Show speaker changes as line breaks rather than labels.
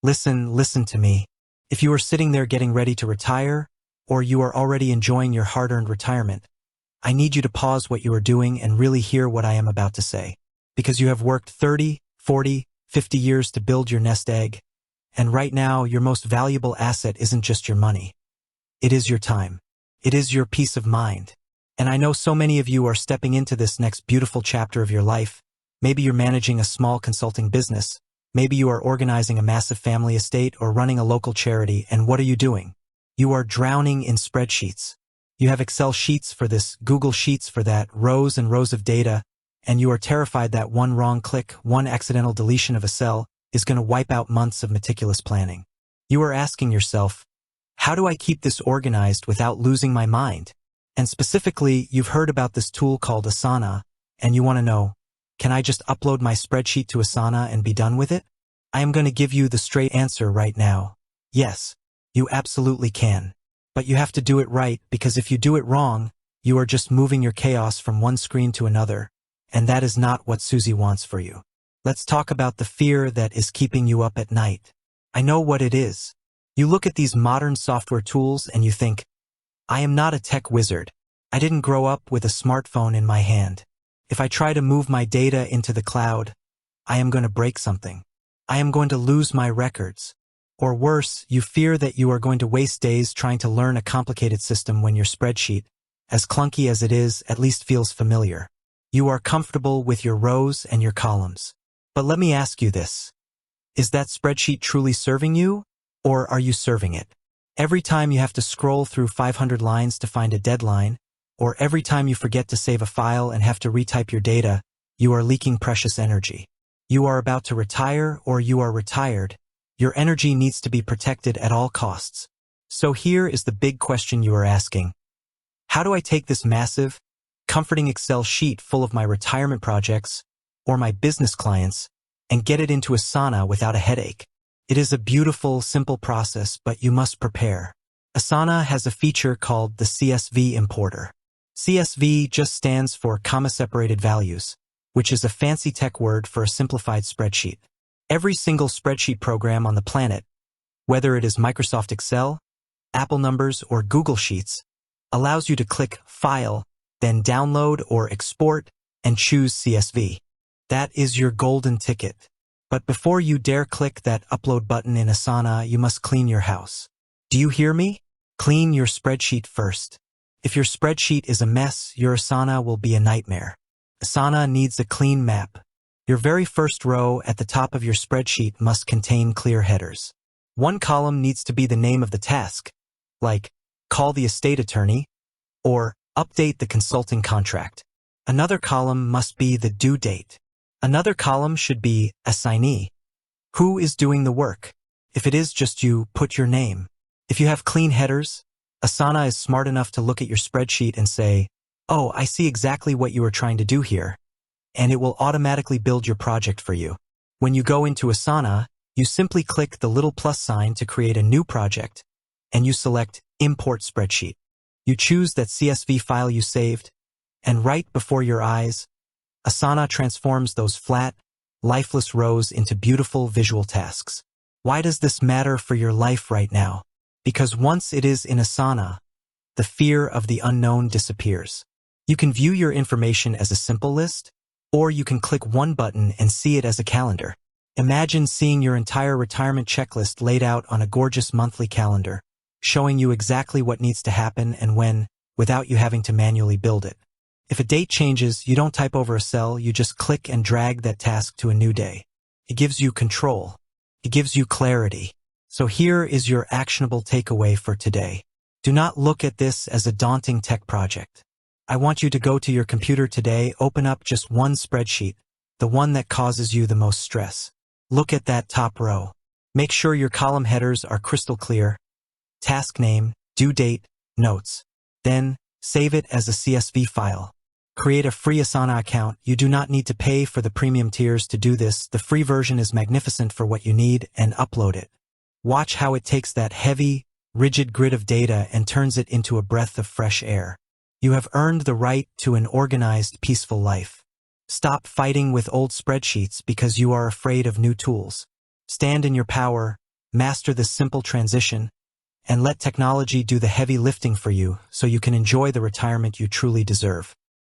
Listen to me. If you are sitting there getting ready to retire, or you are already enjoying your hard-earned retirement, I need you to pause what you are doing and really hear what I am about to say. Because you have worked 30, 40, 50 years to build your nest egg, and right now your most valuable asset isn't just your money. It is your time. It is your peace of mind. And I know so many of you are stepping into this next beautiful chapter of your life. Maybe you're managing a small consulting business. Maybe you are organizing a massive family estate or running a local charity, and what are you doing? You are drowning in spreadsheets. You have Excel sheets for this, Google Sheets for that, rows and rows of data, and you are terrified that one wrong click, one accidental deletion of a cell is going to wipe out months of meticulous planning. You are asking yourself, how do I keep this organized without losing my mind? And specifically, you've heard about this tool called Asana, and you want to know, can I just upload my spreadsheet to Asana and be done with it? I am going to give you the straight answer right now. Yes, you absolutely can. But you have to do it right, because if you do it wrong, you are just moving your chaos from one screen to another, and that is not what Susie wants for you. Let's talk about the fear that is keeping you up at night. I know what it is. You look at these modern software tools and you think, I am not a tech wizard. I didn't grow up with a smartphone in my hand. If I try to move my data into the cloud, I am going to break something. I am going to lose my records. Or worse, you fear that you are going to waste days trying to learn a complicated system when your spreadsheet, as clunky as it is, at least feels familiar. You are comfortable with your rows and your columns. But let me ask you this. Is that spreadsheet truly serving you, or are you serving it? Every time you have to scroll through 500 lines to find a deadline, or every time you forget to save a file and have to retype your data, you are leaking precious energy. You are about to retire or you are retired. Your energy needs to be protected at all costs. So here is the big question you are asking. How do I take this massive, comforting Excel sheet full of my retirement projects or my business clients and get it into Asana without a headache? It is a beautiful, simple process, but you must prepare. Asana has a feature called the CSV importer. CSV just stands for comma-separated values, which is a fancy tech word for a simplified spreadsheet. Every single spreadsheet program on the planet, whether it is Microsoft Excel, Apple Numbers, or Google Sheets, allows you to click File, then Download or Export, and choose CSV. That is your golden ticket. But before you dare click that Upload button in Asana, you must clean your house. Do you hear me? Clean your spreadsheet first. If your spreadsheet is a mess, your Asana will be a nightmare. Asana needs a clean map. Your very first row at the top of your spreadsheet must contain clear headers. One column needs to be the name of the task, like call the estate attorney or update the consulting contract. Another column must be the due date. Another column should be assignee. Who is doing the work? If it is just you, put your name. If you have clean headers, Asana is smart enough to look at your spreadsheet and say, oh, I see exactly what you are trying to do here, and it will automatically build your project for you. When you go into Asana, you simply click the little plus sign to create a new project, and you select Import Spreadsheet. You choose that CSV file you saved, and right before your eyes, Asana transforms those flat, lifeless rows into beautiful visual tasks. Why does this matter for your life right now? Because once it is in Asana, the fear of the unknown disappears. You can view your information as a simple list, or you can click one button and see it as a calendar. Imagine seeing your entire retirement checklist laid out on a gorgeous monthly calendar, showing you exactly what needs to happen and when, without you having to manually build it. If a date changes, you don't type over a cell, you just click and drag that task to a new day. It gives you control. It gives you clarity. So here is your actionable takeaway for today. Do not look at this as a daunting tech project. I want you to go to your computer today, open up just one spreadsheet, the one that causes you the most stress. Look at that top row. Make sure your column headers are crystal clear. Task name, due date, notes. Then, save it as a CSV file. Create a free Asana account. You do not need to pay for the premium tiers to do this. The free version is magnificent for what you need, and upload it. Watch how it takes that heavy, rigid grid of data and turns it into a breath of fresh air. You have earned the right to an organized, peaceful life. Stop fighting with old spreadsheets because you are afraid of new tools. Stand in your power, Master this simple transition and let technology do the heavy lifting for you so you can enjoy the retirement you truly deserve.